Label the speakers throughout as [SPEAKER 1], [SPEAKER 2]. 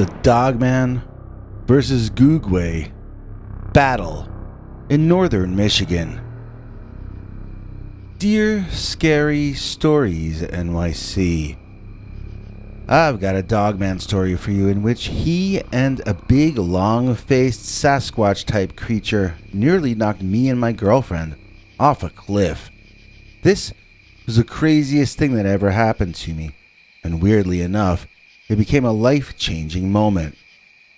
[SPEAKER 1] The Dogman versus Gugwe battle in northern Michigan. Dear Scary Stories NYC, I've got a Dogman story for you in which he and a big long-faced Sasquatch-type creature nearly knocked me and my girlfriend off a cliff. This was the craziest thing that ever happened to me, and weirdly enough, it became a life-changing moment.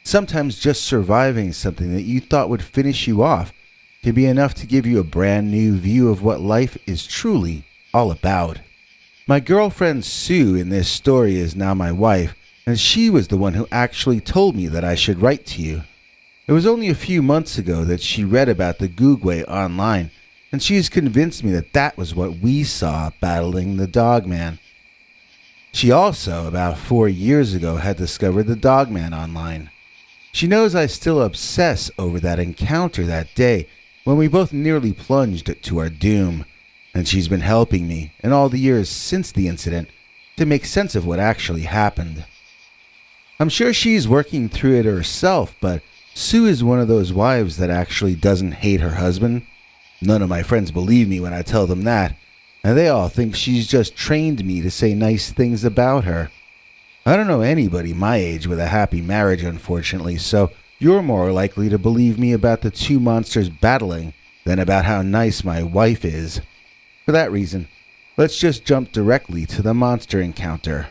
[SPEAKER 1] Sometimes just surviving something that you thought would finish you off can be enough to give you a brand new view of what life is truly all about. My girlfriend Sue in this story is now my wife, and she was the one who actually told me that I should write to you. It was only a few months ago that she read about the Gugwe online, and she has convinced me that that was what we saw battling the Dogman. She also, about 4 years ago, had discovered the Dogman online. She knows I still obsess over that encounter that day when we both nearly plunged to our doom, and she's been helping me in all the years since the incident to make sense of what actually happened. I'm sure she's working through it herself, but Sue is one of those wives that actually doesn't hate her husband. None of my friends believe me when I tell them that, and they all think she's just trained me to say nice things about her. I don't know anybody my age with a happy marriage, unfortunately, so you're more likely to believe me about the two monsters battling than about how nice my wife is. For that reason, let's just jump directly to the monster encounter.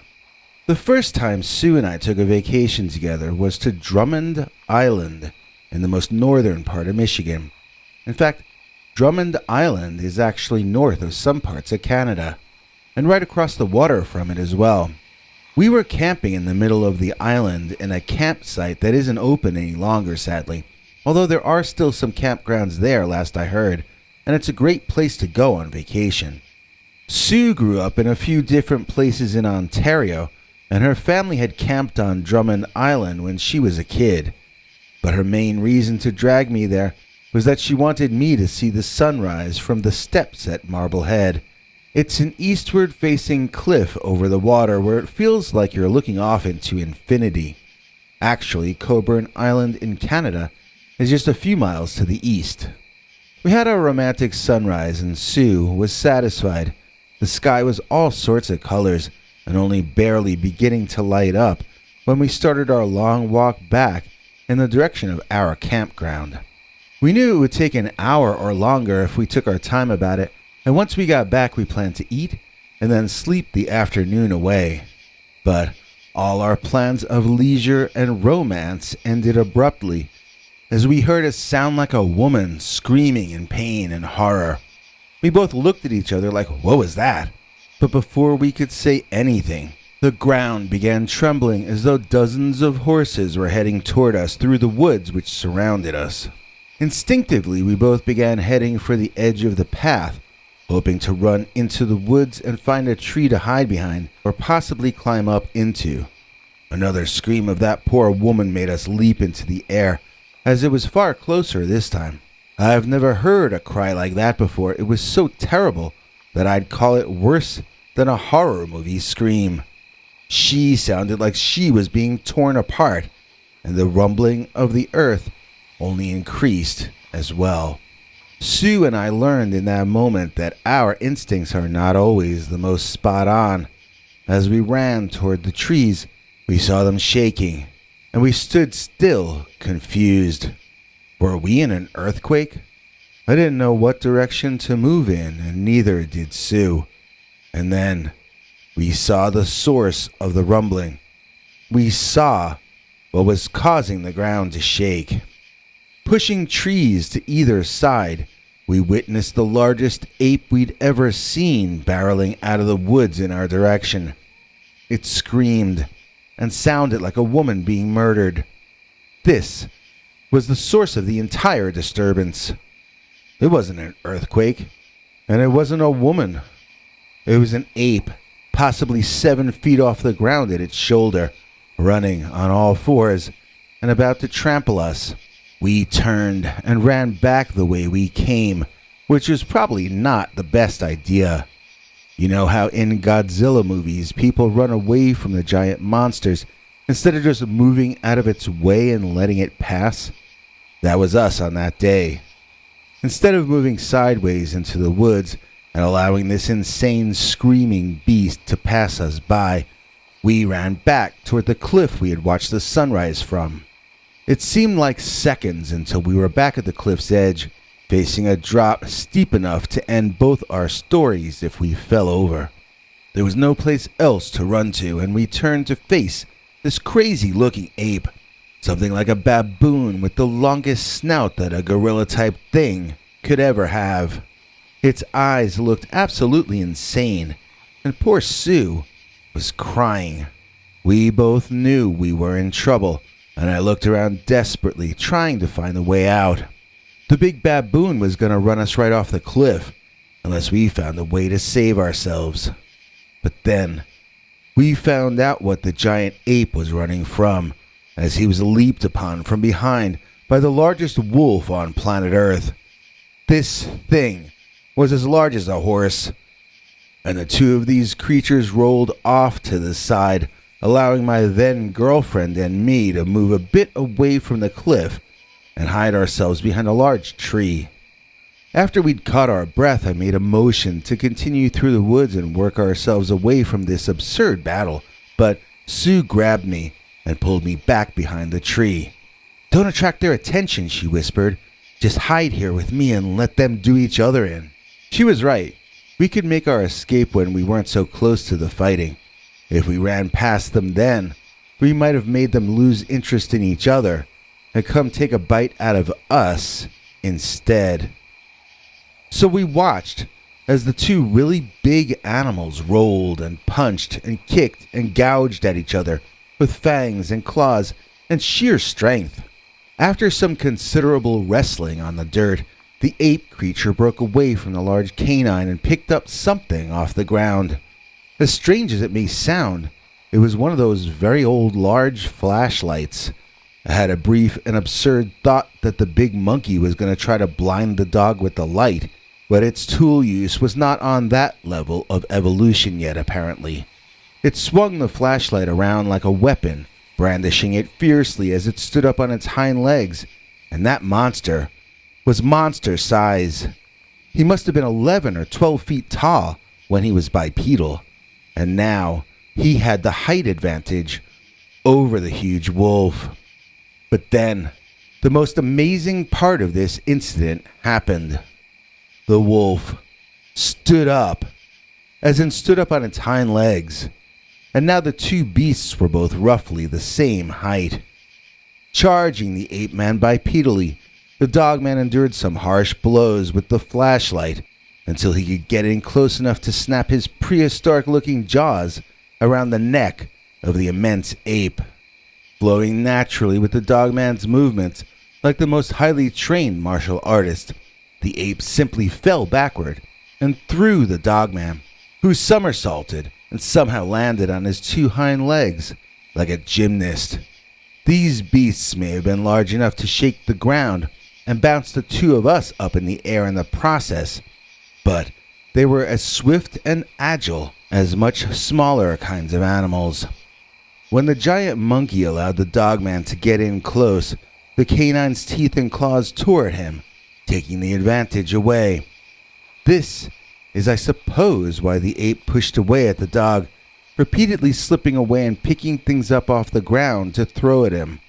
[SPEAKER 1] The first time Sue and I took a vacation together was to Drummond Island in the most northern part of Michigan. In fact, Drummond Island is actually north of some parts of Canada, and right across the water from it as well. We were camping in the middle of the island in a campsite that isn't open any longer, sadly, although there are still some campgrounds there last I heard, and it's a great place to go on vacation. Sue grew up in a few different places in Ontario, and her family had camped on Drummond Island when she was a kid. But her main reason to drag me there was that she wanted me to see the sunrise from the steps at Marblehead. It's an eastward-facing cliff over the water where it feels like you're looking off into infinity. Actually, Coburn Island in Canada is just a few miles to the east. We had a romantic sunrise and Sue was satisfied. The sky was all sorts of colors and only barely beginning to light up when we started our long walk back in the direction of our campground. We knew it would take an hour or longer if we took our time about it, and once we got back we planned to eat and then sleep the afternoon away. But all our plans of leisure and romance ended abruptly as we heard a sound like a woman screaming in pain and horror. We both looked at each other like, what was that? But before we could say anything, the ground began trembling as though dozens of horses were heading toward us through the woods which surrounded us. Instinctively, we both began heading for the edge of the path, hoping to run into the woods and find a tree to hide behind or possibly climb up into. Another scream of that poor woman made us leap into the air, as it was far closer this time. I've never heard a cry like that before. It was so terrible that I'd call it worse than a horror movie scream. She sounded like she was being torn apart, and the rumbling of the earth only increased as well. Sue and I learned in that moment that our instincts are not always the most spot on. As we ran toward the trees, we saw them shaking, and we stood still, confused. Were we in an earthquake? I didn't know what direction to move in, and neither did Sue. And then we saw the source of the rumbling. We saw what was causing the ground to shake. Pushing trees to either side, we witnessed the largest ape we'd ever seen barreling out of the woods in our direction. It screamed and sounded like a woman being murdered. This was the source of the entire disturbance. It wasn't an earthquake, and it wasn't a woman. It was an ape, possibly 7 feet off the ground at its shoulder, running on all fours and about to trample us. We turned and ran back the way we came, which was probably not the best idea. You know how in Godzilla movies people run away from the giant monsters instead of just moving out of its way and letting it pass. That was us on that day. Instead of moving sideways into the woods and allowing this insane screaming beast to pass us by, we ran back toward the cliff we had watched the sunrise from. It seemed like seconds until we were back at the cliff's edge, facing a drop steep enough to end both our stories if we fell over. There was no place else to run to, and we turned to face this crazy-looking ape, something like a baboon with the longest snout that a gorilla-type thing could ever have. Its eyes looked absolutely insane, and poor Sue was crying. We both knew we were in trouble, and I looked around desperately, trying to find a way out. The big baboon was going to run us right off the cliff, unless we found a way to save ourselves. But then, we found out what the giant ape was running from, as he was leaped upon from behind by the largest wolf on planet Earth. This thing was as large as a horse, and the two of these creatures rolled off to the side, allowing my then-girlfriend and me to move a bit away from the cliff and hide ourselves behind a large tree. After we'd caught our breath, I made a motion to continue through the woods and work ourselves away from this absurd battle, but Sue grabbed me and pulled me back behind the tree. "Don't attract their attention," she whispered. "Just hide here with me and let them do each other in." She was right. We could make our escape when we weren't so close to the fighting. If we ran past them then, we might have made them lose interest in each other and come take a bite out of us instead. So we watched as the two really big animals rolled and punched and kicked and gouged at each other with fangs and claws and sheer strength. After some considerable wrestling on the dirt, the ape creature broke away from the large canine and picked up something off the ground. As strange as it may sound, it was one of those very old large flashlights. I had a brief and absurd thought that the big monkey was going to try to blind the dog with the light, but its tool use was not on that level of evolution yet, apparently. It swung the flashlight around like a weapon, brandishing it fiercely as it stood up on its hind legs, and that monster was monster size. He must have been 11 or 12 feet tall when he was bipedal, and now he had the height advantage over the huge wolf. But then, the most amazing part of this incident happened. The wolf stood up, as in stood up on its hind legs, and now the two beasts were both roughly the same height. Charging the ape-man bipedally, the dogman endured some harsh blows with the flashlight until he could get in close enough to snap his prehistoric-looking jaws around the neck of the immense ape. Flowing naturally with the dogman's movements, like the most highly trained martial artist, the ape simply fell backward and threw the dogman, who somersaulted and somehow landed on his two hind legs like a gymnast. These beasts may have been large enough to shake the ground and bounce the two of us up in the air in the process, but they were as swift and agile as much smaller kinds of animals. When the giant monkey allowed the dogman to get in close, the canine's teeth and claws tore at him, taking the advantage away. This is, I suppose, why the ape pushed away at the dog, repeatedly slipping away and picking things up off the ground to throw at him.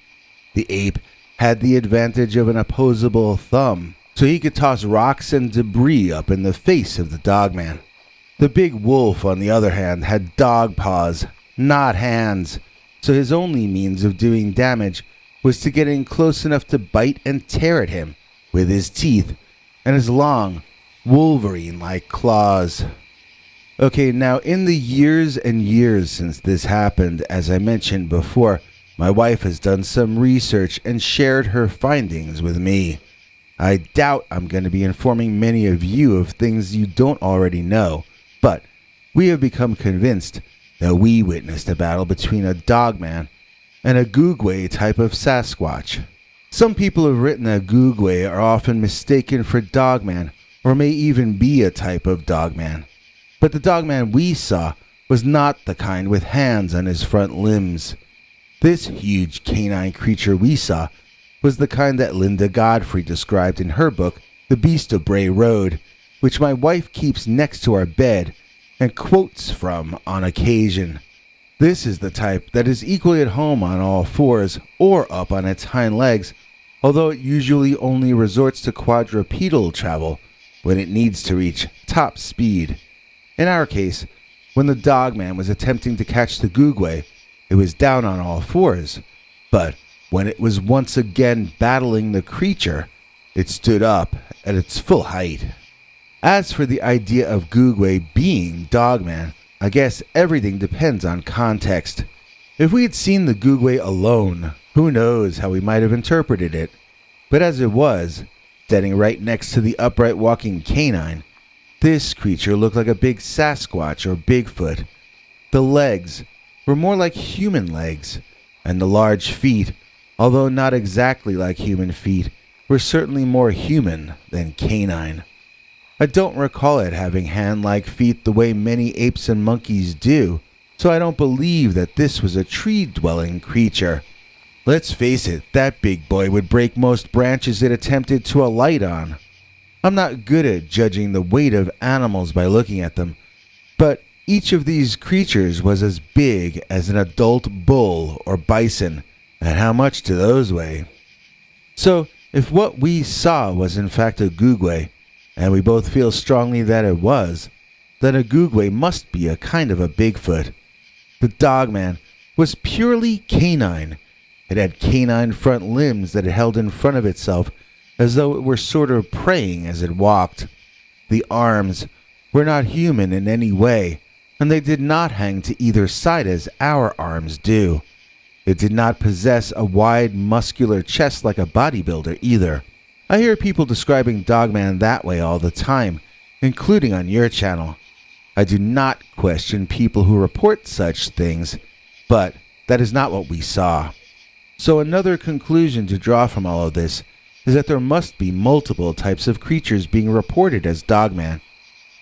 [SPEAKER 1] The ape had the advantage of an opposable thumb, so he could toss rocks and debris up in the face of the dogman. The big wolf, on the other hand, had dog paws, not hands, so his only means of doing damage was to get in close enough to bite and tear at him with his teeth and his long, Wolverine-like claws. Okay, now in the years and years since this happened, as I mentioned before, my wife has done some research and shared her findings with me. I doubt I'm going to be informing many of you of things you don't already know, but we have become convinced that we witnessed a battle between a dogman and a Gugwe type of Sasquatch. Some people have written that Gugwe are often mistaken for dogman, or may even be a type of dogman. But the dogman we saw was not the kind with hands on his front limbs. This huge canine creature we saw was the kind that Linda Godfrey described in her book, The Beast of Bray Road, which my wife keeps next to our bed and quotes from on occasion. This is the type that is equally at home on all fours or up on its hind legs, although it usually only resorts to quadrupedal travel when it needs to reach top speed. In our case, when the Dogman was attempting to catch the Gugwe, it was down on all fours, but when it was once again battling the creature, it stood up at its full height. As for the idea of Gugwe being Dogman, I guess everything depends on context. If we had seen the Gugwe alone, who knows how we might have interpreted it. But as it was, standing right next to the upright walking canine, this creature looked like a big Sasquatch or Bigfoot. The legs were more like human legs, and the large feet, although not exactly like human feet, were certainly more human than canine. I don't recall it having hand-like feet the way many apes and monkeys do, so I don't believe that this was a tree-dwelling creature. Let's face it, that big boy would break most branches it attempted to alight on. I'm not good at judging the weight of animals by looking at them, but each of these creatures was as big as an adult bull or bison, and how much do those weigh? So, if what we saw was in fact a Gugwe, and we both feel strongly that it was, then a Gugwe must be a kind of a Bigfoot. The Dogman was purely canine. It had canine front limbs that it held in front of itself as though it were sort of praying as it walked. The arms were not human in any way, and they did not hang to either side as our arms do. It did not possess a wide, muscular chest like a bodybuilder either. I hear people describing Dogman that way all the time, including on your channel. I do not question people who report such things, but that is not what we saw. So another conclusion to draw from all of this is that there must be multiple types of creatures being reported as Dogman.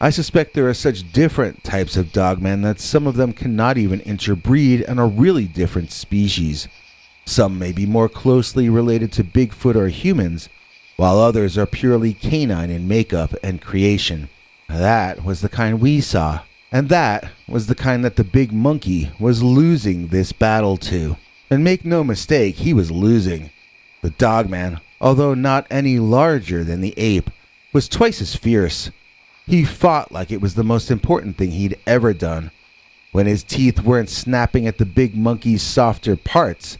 [SPEAKER 1] I suspect there are such different types of Dogman that some of them cannot even interbreed and are really different species. Some may be more closely related to Bigfoot or humans, while others are purely canine in makeup and creation. That was the kind we saw, and that was the kind that the big monkey was losing this battle to. And make no mistake, he was losing. The Dogman, although not any larger than the ape, was twice as fierce. He fought like it was the most important thing he'd ever done. When his teeth weren't snapping at the big monkey's softer parts,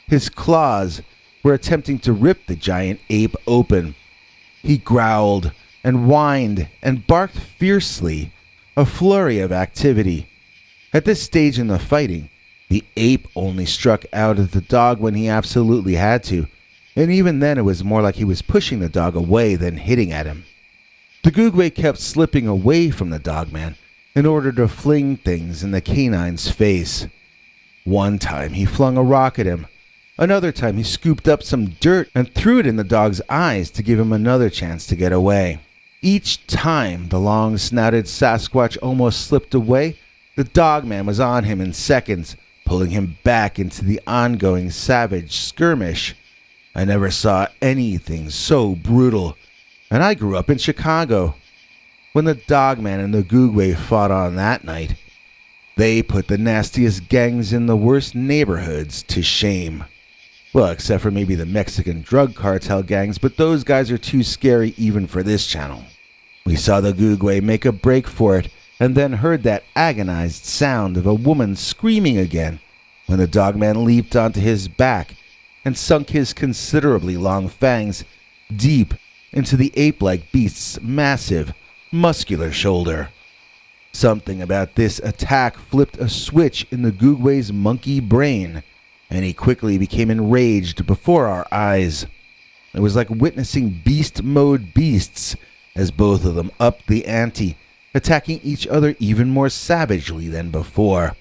[SPEAKER 1] his claws were attempting to rip the giant ape open. He growled and whined and barked fiercely, a flurry of activity. At this stage in the fighting, the ape only struck out at the dog when he absolutely had to, and even then it was more like he was pushing the dog away than hitting at him. The Gugwe kept slipping away from the Dogman in order to fling things in the canine's face. One time he flung a rock at him. Another time he scooped up some dirt and threw it in the dog's eyes to give him another chance to get away. Each time the long-snouted Sasquatch almost slipped away, the Dogman was on him in seconds, pulling him back into the ongoing savage skirmish. I never saw anything so brutal, and I grew up in Chicago. When the Dogman and the Gugwe fought on that night, they put the nastiest gangs in the worst neighborhoods to shame. Well, except for maybe the Mexican drug cartel gangs, but those guys are too scary even for this channel. We saw the Gugwe make a break for it, and then heard that agonized sound of a woman screaming again when the Dogman leaped onto his back and sunk his considerably long fangs deep into the ape-like beast's massive, muscular shoulder. Something about this attack flipped a switch in the Gugwe's monkey brain, and he quickly became enraged before our eyes. It was like witnessing beast mode beasts as both of them upped the ante, attacking each other even more savagely than before.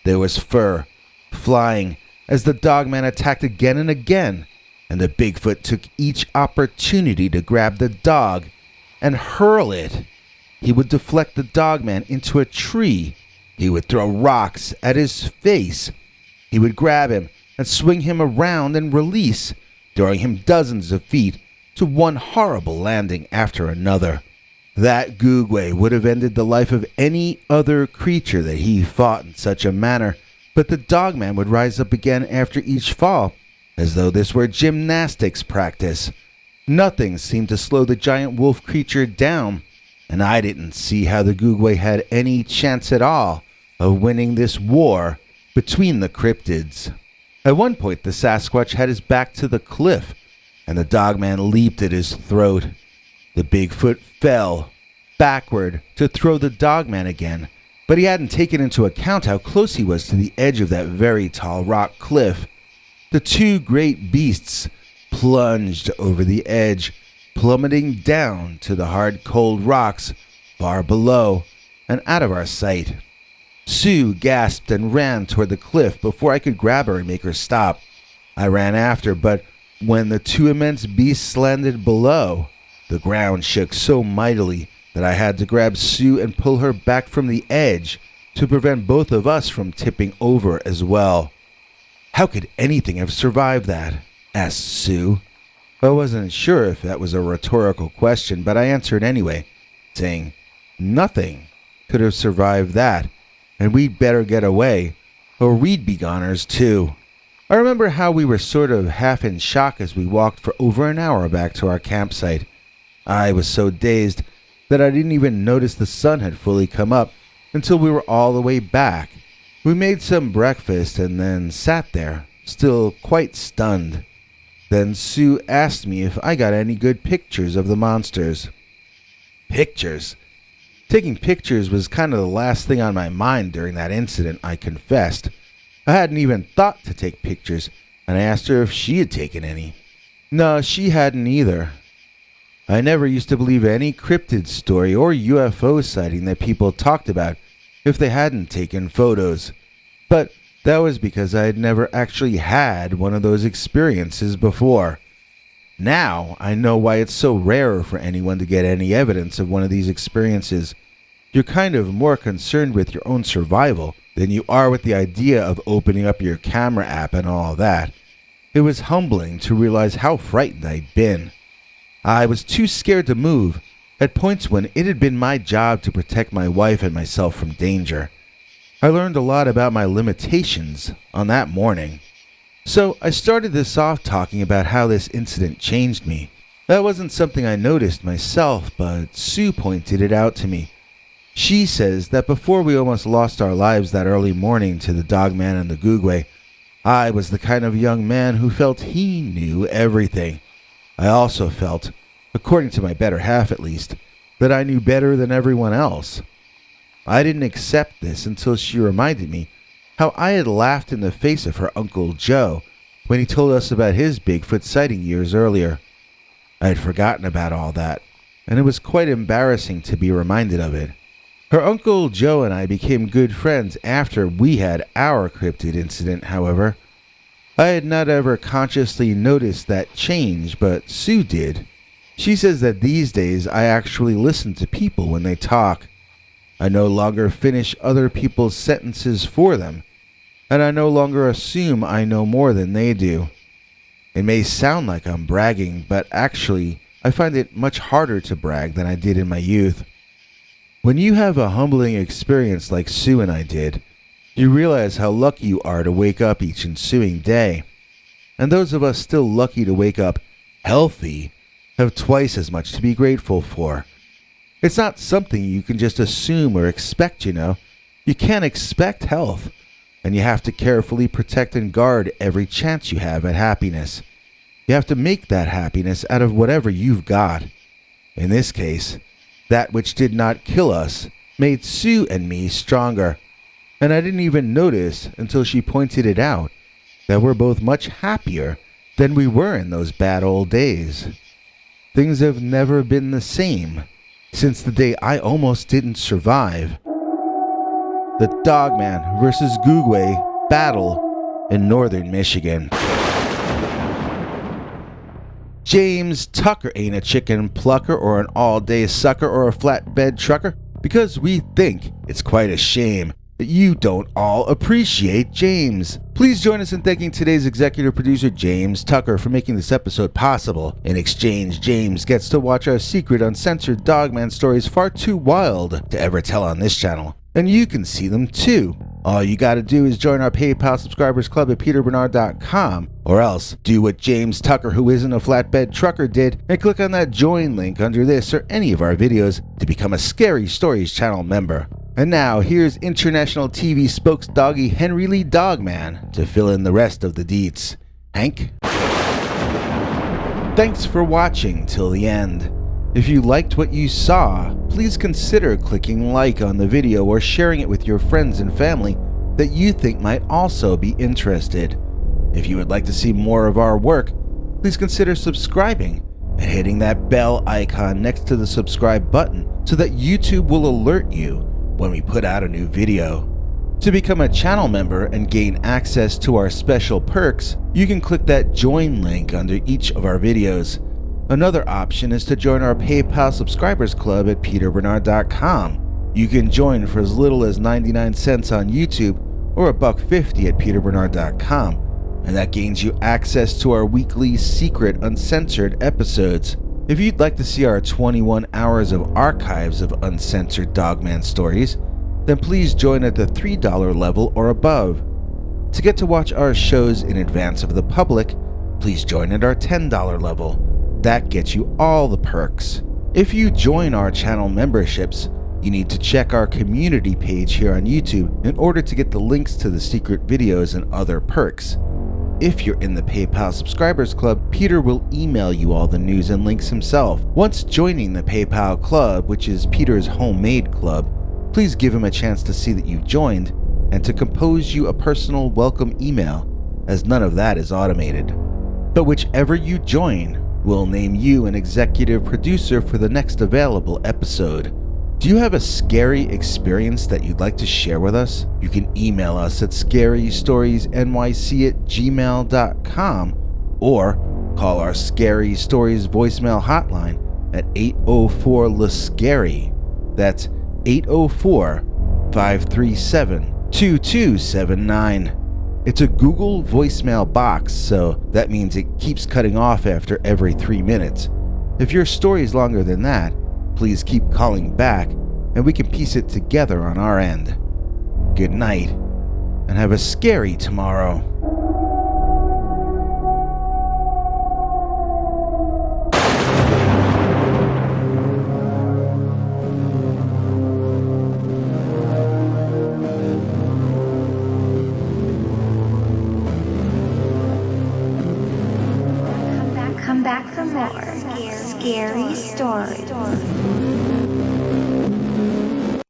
[SPEAKER 1] There was fur flying as the Dogman attacked again and again, and the Bigfoot took each opportunity to grab the dog and hurl it. He would deflect the Dogman into a tree. He would throw rocks at his face. He would grab him and swing him around and release, throwing him dozens of feet to one horrible landing after another. That Gugwe would have ended the life of any other creature that he fought in such a manner, but the Dogman would rise up again after each fall, as though this were gymnastics practice. Nothing seemed to slow the giant wolf creature down, and I didn't see how the Gugwe had any chance at all of winning this war between the cryptids. At one point, the Sasquatch had his back to the cliff, and the Dogman leaped at his throat. The Bigfoot fell backward to throw the Dogman again, but he hadn't taken into account how close he was to the edge of that very tall rock cliff. The two great beasts plunged over the edge, plummeting down to the hard, cold rocks far below and out of our sight. Sue gasped and ran toward the cliff before I could grab her and make her stop. I ran after, but when the two immense beasts landed below, the ground shook so mightily that I had to grab Sue and pull her back from the edge to prevent both of us from tipping over as well. "How could anything have survived that?" asked Sue. I wasn't sure if that was a rhetorical question, but I answered anyway, saying, "Nothing could have survived that, and we'd better get away, or we'd be goners too." I remember how we were sort of half in shock as we walked for over an hour back to our campsite. I was so dazed that I didn't even notice the sun had fully come up until we were all the way back. We made some breakfast and then sat there, still quite stunned. Then Sue asked me if I got any good pictures of the monsters. Pictures? Taking pictures was kind of the last thing on my mind during that incident, I confessed. I hadn't even thought to take pictures, and I asked her if she had taken any. No, she hadn't either. I never used to believe any cryptid story or UFO sighting that people talked about if they hadn't taken photos. But that was because I had never actually had one of those experiences before. Now I know why it's so rare for anyone to get any evidence of one of these experiences. You're kind of more concerned with your own survival than you are with the idea of opening up your camera app and all that. It was humbling to realize how frightened I'd been. I was too scared to move, at points when it had been my job to protect my wife and myself from danger. I learned a lot about my limitations on that morning. So I started this off talking about how this incident changed me. That wasn't something I noticed myself, but Sue pointed it out to me. She says that before we almost lost our lives that early morning to the Dogman and the Gugwe, I was the kind of young man who felt he knew everything. I also felt, according to my better half at least, that I knew better than everyone else. I didn't accept this until she reminded me how I had laughed in the face of her Uncle Joe when he told us about his Bigfoot sighting years earlier. I had forgotten about all that, and it was quite embarrassing to be reminded of it. Her Uncle Joe and I became good friends after we had our cryptid incident, however. I had not ever consciously noticed that change, but Sue did. She says that these days I actually listen to people when they talk. I no longer finish other people's sentences for them, and I no longer assume I know more than they do. It may sound like I'm bragging, but actually, I find it much harder to brag than I did in my youth. When you have a humbling experience like Sue and I did, you realize how lucky you are to wake up each ensuing day. And those of us still lucky to wake up healthy have twice as much to be grateful for. It's not something you can just assume or expect, you know. You can't expect health, and you have to carefully protect and guard every chance you have at happiness. You have to make that happiness out of whatever you've got. In this case, that which did not kill us made Sue and me stronger, and I didn't even notice until she pointed it out that we're both much happier than we were in those bad old days. Things have never been the same since the day I almost didn't survive. The Dogman versus Gugwe battle in northern Michigan. James Tucker ain't a chicken plucker or an all-day sucker or a flatbed trucker because we think it's quite a shame that you don't all appreciate James. Please join us in thanking today's executive producer, James Tucker, for making this episode possible. In exchange, James gets to watch our secret, uncensored Dogman stories far too wild to ever tell on this channel. And you can see them too. All you gotta do is join our PayPal subscribers club at peterbernard.com, or else do what James Tucker, who isn't a flatbed trucker, did and click on that join link under this or any of our videos to become a Scary Stories channel member. And now, here's international TV spokes doggy Henry Lee Dogman to fill in the rest of the deets. Hank? Thanks for watching till the end. If you liked what you saw, please consider clicking like on the video or sharing it with your friends and family that you think might also be interested. If you would like to see more of our work, please consider subscribing and hitting that bell icon next to the subscribe button so that YouTube will alert you when we put out a new video. To become a channel member and gain access to our special perks, you can click that join link under each of our videos. Another option is to join our PayPal subscribers club at peterbernard.com. You can join for as little as 99 cents on YouTube or $1.50 at peterbernard.com, and that gains you access to our weekly secret uncensored episodes. If you'd like to see our 21 hours of archives of uncensored Dogman stories, then please join at the $3 level or above. To get to watch our shows in advance of the public, please join at our $10 level. That gets you all the perks. If you join our channel memberships, you need to check our community page here on YouTube in order to get the links to the secret videos and other perks. If you're in the PayPal subscribers club, Peter will email you all the news and links himself. Once joining the PayPal club, which is Peter's homemade club, please give him a chance to see that you've joined and to compose you a personal welcome email, as none of that is automated. But whichever you join, we'll name you an executive producer for the next available episode. Do you have a scary experience that you'd like to share with us? You can email us at scarystoriesnyc@gmail.com or call our Scary Stories voicemail hotline at 804-LA-SCARY. That's 804-537-2279. It's a Google voicemail box, so that means it keeps cutting off after every 3 minutes. If your story is longer than that, please keep calling back and we can piece it together on our end. Good night, and have a scary tomorrow.
[SPEAKER 2] Come back for more scary stories.